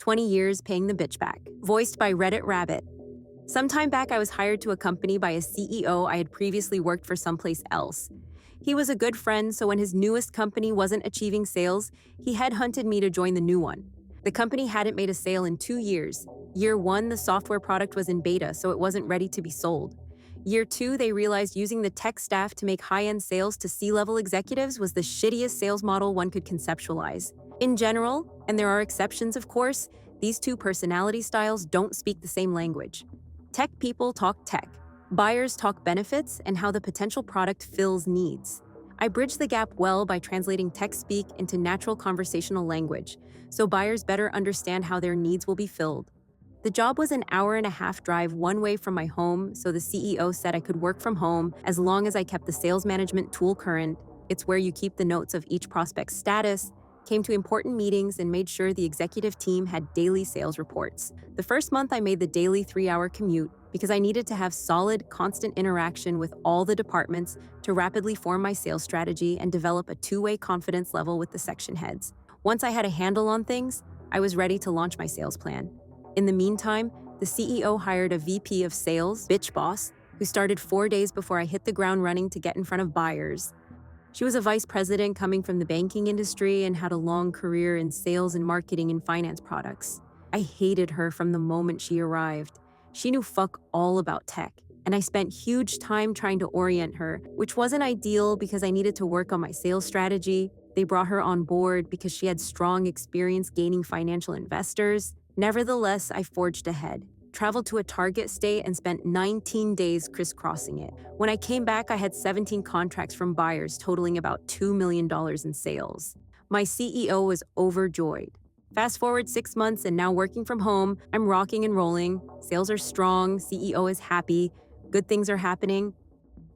20 years paying the bitch back. Voiced by Reddit Rabbit. Sometime back, I was hired to a company by a CEO I had previously worked for someplace else. He was a good friend, so when his newest company wasn't achieving sales, he headhunted me to join the new one. The company hadn't made a sale in 2 years. Year one, the software product was in beta, so it wasn't ready to be sold. Year two, they realized using the tech staff to make high-end sales to C-level executives was the shittiest sales model one could conceptualize. In general, and there are exceptions of course, these two personality styles don't speak the same language. Tech people talk tech. Buyers talk benefits and how the potential product fills needs. I bridge the gap well by translating tech speak into natural conversational language, so buyers better understand how their needs will be filled. The job was an hour-and-a-half drive one way from my home, so the CEO said I could work from home as long as I kept the sales management tool current. It's where you keep the notes of each prospect's status, came to important meetings, and made sure the executive team had daily sales reports. The first month, I made the daily 3-hour commute because I needed to have solid, constant interaction with all the departments to rapidly form my sales strategy and develop a two-way confidence level with the section heads. Once I had a handle on things, I was ready to launch my sales plan. In the meantime, the CEO hired a VP of sales, bitch boss, who started 4 days before I hit the ground running to get in front of buyers. She was a vice president coming from the banking industry and had a long career in sales and marketing and finance products. I hated her from the moment she arrived. She knew fuck all about tech, and I spent huge time trying to orient her, which wasn't ideal because I needed to work on my sales strategy. They brought her on board because she had strong experience gaining financial investors. Nevertheless, I forged ahead, traveled to a target state, and spent 19 days crisscrossing it. When I came back, I had 17 contracts from buyers totaling about $2 million in sales. My CEO was overjoyed. Fast forward 6 months and now working from home, I'm rocking and rolling. Sales are strong, CEO is happy, good things are happening.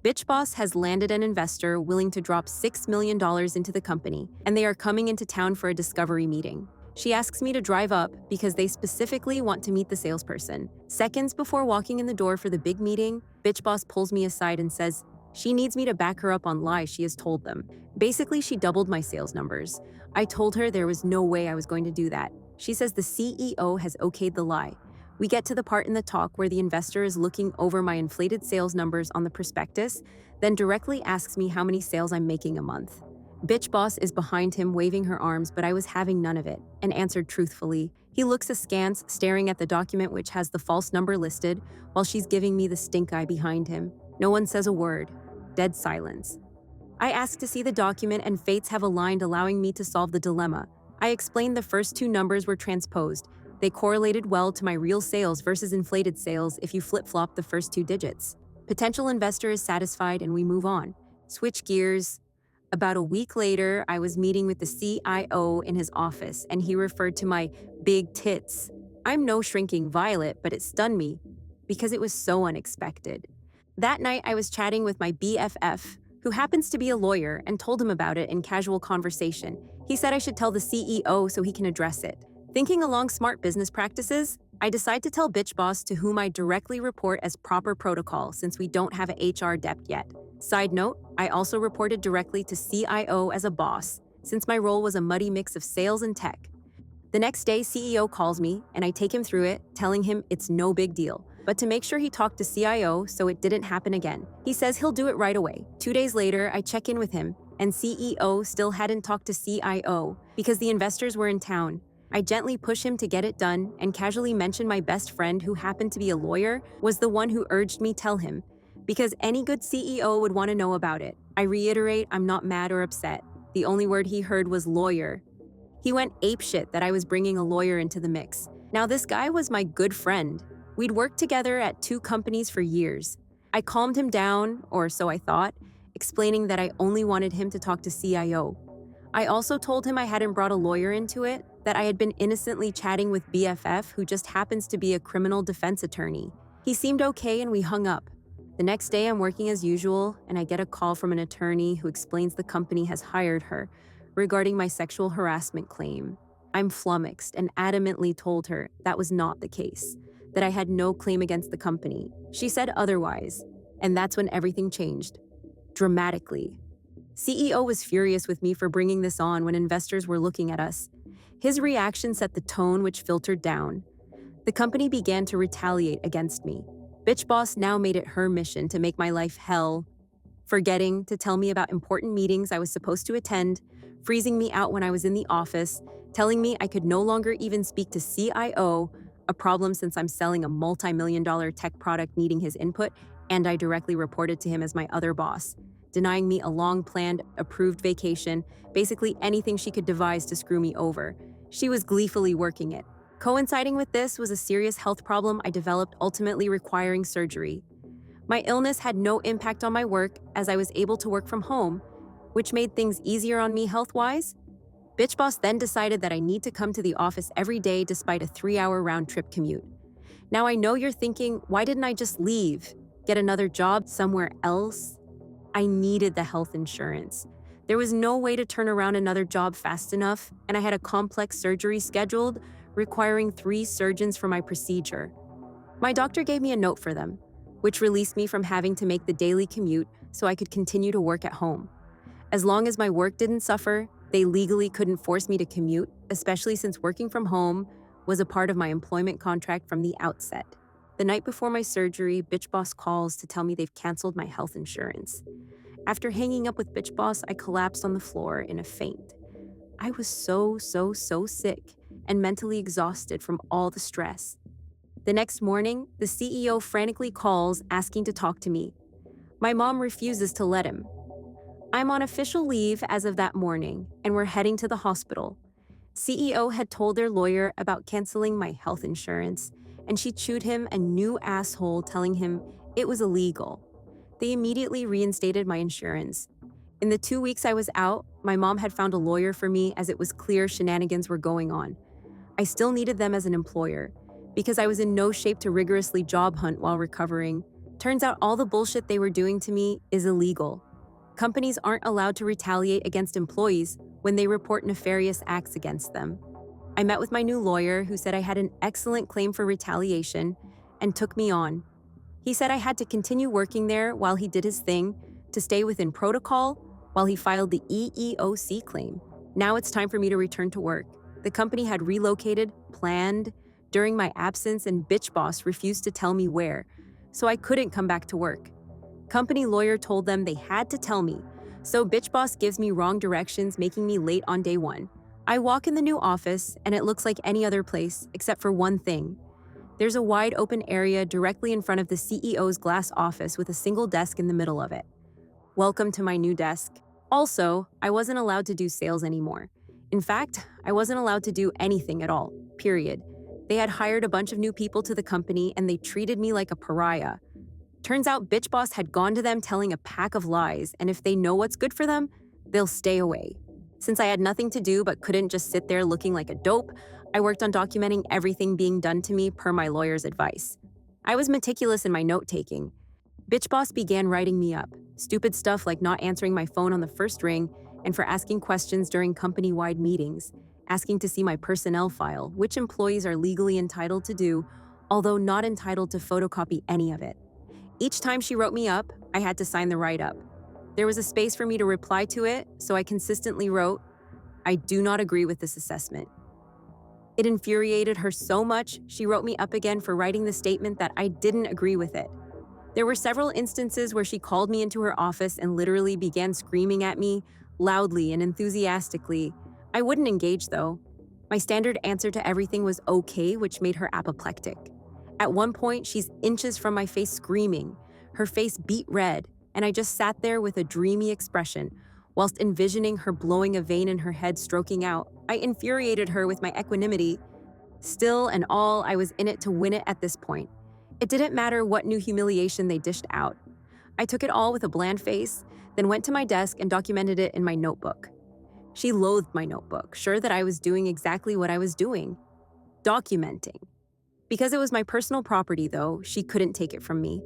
Bitch Boss has landed an investor willing to drop $6 million into the company, and they are coming into town for a discovery meeting. She asks me to drive up because they specifically want to meet the salesperson. Seconds before walking in the door for the big meeting, Bitch Boss pulls me aside and says she needs me to back her up on lies she has told them. Basically, she doubled my sales numbers. I told her there was no way I was going to do that. She says the CEO has okayed the lie. We get to the part in the talk where the investor is looking over my inflated sales numbers on the prospectus, then directly asks me how many sales I'm making a month. Bitch Boss is behind him waving her arms, but I was having none of it, and answered truthfully. He looks askance, staring at the document which has the false number listed, while she's giving me the stink eye behind him. No one says a word. Dead silence. I ask to see the document, and fates have aligned, allowing me to solve the dilemma. I explained the first two numbers were transposed. They correlated well to my real sales versus inflated sales if you flip-flop the first two digits. Potential investor is satisfied, and we move on. Switch gears. About a week later, I was meeting with the CIO in his office, and he referred to my big tits. I'm no shrinking violet, but it stunned me because it was so unexpected. That night, I was chatting with my BFF, who happens to be a lawyer, and told him about it in casual conversation. He said I should tell the CEO so he can address it. Thinking along smart business practices, I decide to tell Bitch Boss, to whom I directly report as proper protocol since we don't have a HR depth yet. Side note, I also reported directly to CIO as a boss, since my role was a muddy mix of sales and tech. The next day, CEO calls me, and I take him through it, telling him it's no big deal, but to make sure he talked to CIO so it didn't happen again. He says he'll do it right away. 2 days later, I check in with him, and CEO still hadn't talked to CIO because the investors were in town. I gently push him to get it done and casually mention my best friend, who happened to be a lawyer, was the one who urged me tell him, because any good CEO would want to know about it. I reiterate I'm not mad or upset. The only word he heard was lawyer. He went apeshit that I was bringing a lawyer into the mix. Now, this guy was my good friend. We'd worked together at 2 companies for years. I calmed him down, or so I thought, explaining that I only wanted him to talk to CIO. I also told him I hadn't brought a lawyer into it, that I had been innocently chatting with BFF, who just happens to be a criminal defense attorney. He seemed okay, and we hung up. The next day, I'm working as usual, and I get a call from an attorney who explains the company has hired her regarding my sexual harassment claim. I'm flummoxed and adamantly told her that was not the case, that I had no claim against the company. She said otherwise, and that's when everything changed. Dramatically. CEO was furious with me for bringing this on when investors were looking at us. His reaction set the tone, which filtered down. The company began to retaliate against me. Bitch Boss now made it her mission to make my life hell, forgetting to tell me about important meetings I was supposed to attend, freezing me out when I was in the office, telling me I could no longer even speak to CIO, a problem since I'm selling a multi-million-dollar tech product needing his input, and I directly reported to him as my other boss, denying me a long-planned, approved vacation, basically anything she could devise to screw me over. She was gleefully working it. Coinciding with this was a serious health problem I developed, ultimately requiring surgery. My illness had no impact on my work as I was able to work from home, which made things easier on me health-wise. Bitch Boss then decided that I need to come to the office every day despite a 3-hour round-trip commute. Now I know you're thinking, why didn't I just leave? Get another job somewhere else? I needed the health insurance. There was no way to turn around another job fast enough, and I had a complex surgery scheduled, requiring 3 surgeons for my procedure. My doctor gave me a note for them, which released me from having to make the daily commute so I could continue to work at home. As long as my work didn't suffer, they legally couldn't force me to commute, especially since working from home was a part of my employment contract from the outset. The night before my surgery, Bitch Boss calls to tell me they've canceled my health insurance. After hanging up with Bitch Boss, I collapsed on the floor in a faint. I was so sick and mentally exhausted from all the stress. The next morning, the CEO frantically calls asking to talk to me. My mom refuses to let him. I'm on official leave as of that morning, and we're heading to the hospital. CEO had told their lawyer about canceling my health insurance, and she chewed him a new asshole telling him it was illegal. They immediately reinstated my insurance. In the 2 weeks I was out, my mom had found a lawyer for me as it was clear shenanigans were going on. I still needed them as an employer, because I was in no shape to rigorously job hunt while recovering. Turns out all the bullshit they were doing to me is illegal. Companies aren't allowed to retaliate against employees when they report nefarious acts against them. I met with my new lawyer, who said I had an excellent claim for retaliation and took me on. He said I had to continue working there while he did his thing, to stay within protocol while he filed the EEOC claim. Now it's time for me to return to work. The company had relocated, planned, during my absence, and Bitch Boss refused to tell me where, so I couldn't come back to work. Company lawyer told them they had to tell me, so Bitch Boss gives me wrong directions, making me late on day 1. I walk in the new office, and it looks like any other place, except for one thing. There's a wide open area directly in front of the CEO's glass office with a single desk in the middle of it. Welcome to my new desk. Also, I wasn't allowed to do sales anymore. In fact, I wasn't allowed to do anything at all, period. They had hired a bunch of new people to the company, and they treated me like a pariah. Turns out Bitch Boss had gone to them telling a pack of lies, and if they know what's good for them, they'll stay away. Since I had nothing to do but couldn't just sit there looking like a dope, I worked on documenting everything being done to me per my lawyer's advice. I was meticulous in my note-taking. Bitch Boss began writing me up. Stupid stuff like not answering my phone on the first ring and for asking questions during company-wide meetings, asking to see my personnel file, which employees are legally entitled to do, although not entitled to photocopy any of it. Each time she wrote me up, I had to sign the write-up. There was a space for me to reply to it, so I consistently wrote, "I do not agree with this assessment." It infuriated her so much, she wrote me up again for writing the statement that I didn't agree with it. There were several instances where she called me into her office and literally began screaming at me, loudly and enthusiastically. I wouldn't engage, though. My standard answer to everything was okay, which made her apoplectic. At one point, she's inches from my face screaming. Her face beet red, and I just sat there with a dreamy expression, whilst envisioning her blowing a vein in her head stroking out. I infuriated her with my equanimity. Still and all, I was in it to win it at this point. It didn't matter what new humiliation they dished out. I took it all with a bland face, then went to my desk and documented it in my notebook. She loathed my notebook, sure that I was doing exactly what I was doing. Documenting. Because it was my personal property, though, she couldn't take it from me.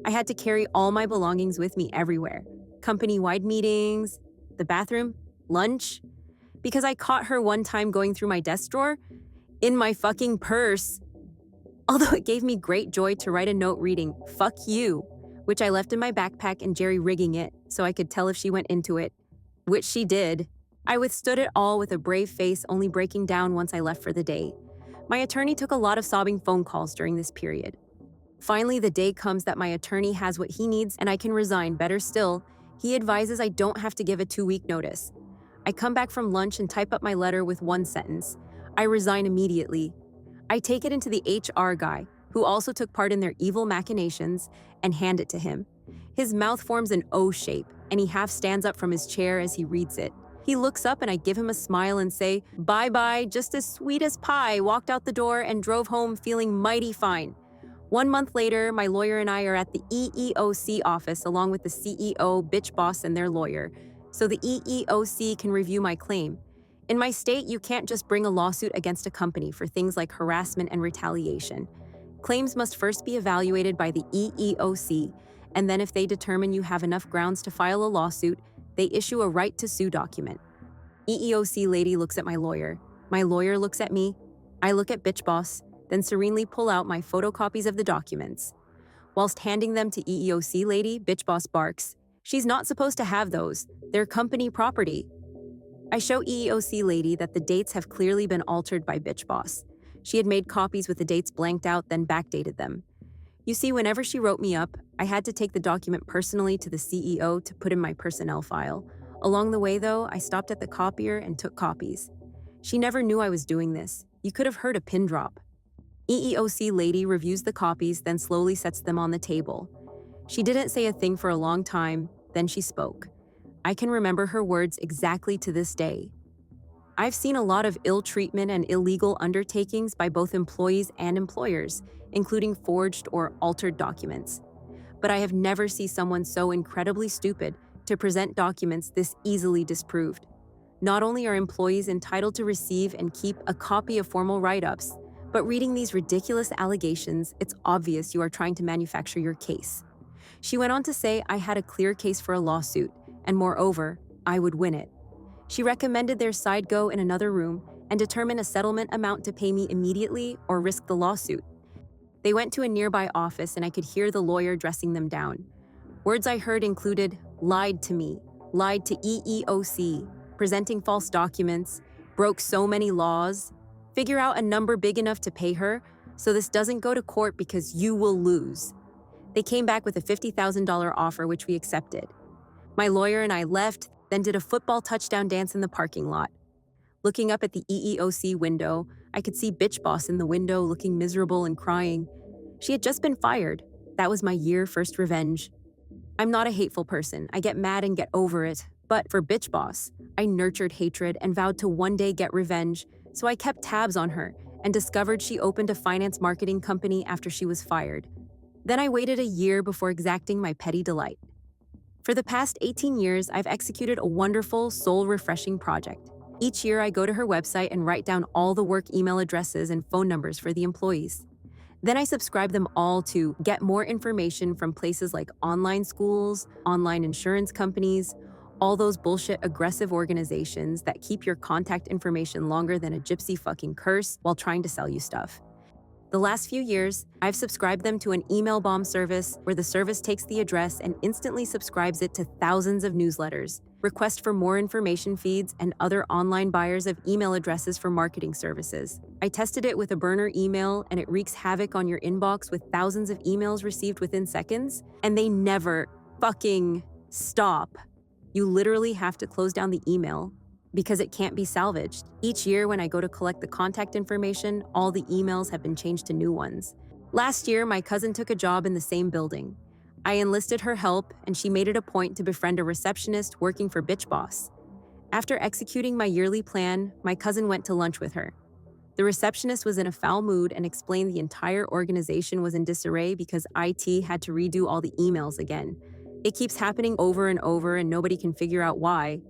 I had to carry all my belongings with me everywhere. Company-wide meetings, the bathroom, lunch. Because I caught her one time going through my desk drawer, in my fucking purse. Although it gave me great joy to write a note reading, "Fuck you," which I left in my backpack and jerry-rigging it so I could tell if she went into it, which she did. I withstood it all with a brave face, only breaking down once I left for the day. My attorney took a lot of sobbing phone calls during this period. Finally, the day comes that my attorney has what he needs and I can resign. Better still, he advises I don't have to give a 2-week notice. I come back from lunch and type up my letter with one sentence. I resign immediately. I take it into the HR guy, who also took part in their evil machinations, and hand it to him. His mouth forms an O shape, and he half stands up from his chair as he reads it. He looks up and I give him a smile and say, "Bye-bye," just as sweet as pie, walked out the door and drove home feeling mighty fine. 1 month later, my lawyer and I are at the EEOC office along with the CEO, bitch boss, and their lawyer, so the EEOC can review my claim. In my state, you can't just bring a lawsuit against a company for things like harassment and retaliation. Claims must first be evaluated by the EEOC, and then if they determine you have enough grounds to file a lawsuit, they issue a right to sue document. EEOC lady looks at my lawyer looks at me, I look at bitch boss, then serenely pull out my photocopies of the documents. Whilst handing them to EEOC lady, bitch boss barks, "She's not supposed to have those. They're company property." I show EEOC lady that the dates have clearly been altered by bitch boss. She had made copies with the dates blanked out, then backdated them. You see, whenever she wrote me up, I had to take the document personally to the CEO to put in my personnel file. Along the way, though, I stopped at the copier and took copies. She never knew I was doing this. You could have heard a pin drop. EEOC lady reviews the copies, then slowly sets them on the table. She didn't say a thing for a long time, then she spoke. I can remember her words exactly to this day. I've seen a lot of ill treatment and illegal undertakings by both employees and employers, including forged or altered documents. But I have never seen someone so incredibly stupid to present documents this easily disproved. Not only are employees entitled to receive and keep a copy of formal write-ups, but reading these ridiculous allegations, it's obvious you are trying to manufacture your case. She went on to say I had a clear case for a lawsuit, and moreover, I would win it. She recommended their side go in another room and determine a settlement amount to pay me immediately or risk the lawsuit. They went to a nearby office and I could hear the lawyer dressing them down. Words I heard included, lied to me, lied to EEOC, presenting false documents, broke so many laws, figure out a number big enough to pay her, so this doesn't go to court because you will lose. They came back with a $50,000 offer, which we accepted. My lawyer and I left, then did a football touchdown dance in the parking lot. Looking up at the EEOC window, I could see bitch boss in the window looking miserable and crying. She had just been fired. That was my first revenge. I'm not a hateful person. I get mad and get over it. But for bitch boss, I nurtured hatred and vowed to one day get revenge, so I kept tabs on her and discovered she opened a finance marketing company after she was fired. Then I waited a year before exacting my petty delight. For the past 18 years, I've executed a wonderful, soul-refreshing project. Each year, I go to her website and write down all the work email addresses and phone numbers for the employees. Then I subscribe them all to get more information from places like online schools, online insurance companies, all those bullshit aggressive organizations that keep your contact information longer than a gypsy fucking curse while trying to sell you stuff. The last few years, I've subscribed them to an email bomb service where the service takes the address and instantly subscribes it to thousands of newsletters, request for more information feeds, and other online buyers of email addresses for marketing services. I tested it with a burner email and it wreaks havoc on your inbox with thousands of emails received within seconds, and they never fucking stop. You literally have to close down the email because it can't be salvaged. Each year when I go to collect the contact information, all the emails have been changed to new ones. Last year, my cousin took a job in the same building. I enlisted her help, and she made it a point to befriend a receptionist working for Bitch Boss. After executing my yearly plan, my cousin went to lunch with her. The receptionist was in a foul mood and explained the entire organization was in disarray because IT had to redo all the emails again. It keeps happening over and over and nobody can figure out why.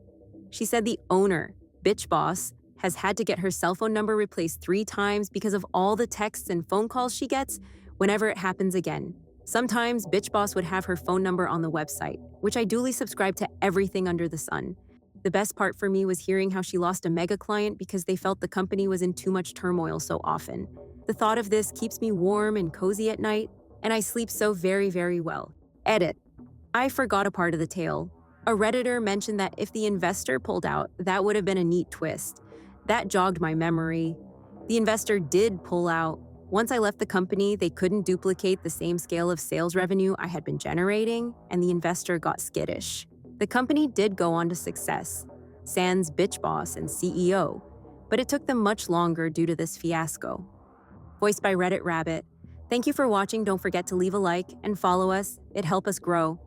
She said the owner, Bitch Boss, has had to get her cell phone number replaced 3 times because of all the texts and phone calls she gets whenever it happens again. Sometimes Bitch Boss would have her phone number on the website, which I duly subscribed to everything under the sun. The best part for me was hearing how she lost a mega client because they felt the company was in too much turmoil so often. The thought of this keeps me warm and cozy at night, and I sleep so very, very well. Edit. I forgot a part of the tale. A Redditor mentioned that if the investor pulled out, that would have been a neat twist. That jogged my memory. The investor did pull out. Once I left the company, they couldn't duplicate the same scale of sales revenue I had been generating, and the investor got skittish. The company did go on to success, sans bitch boss and CEO, but it took them much longer due to this fiasco. Voiced by Reddit Rabbit. Thank you for watching. Don't forget to leave a like and follow us. It helps us grow.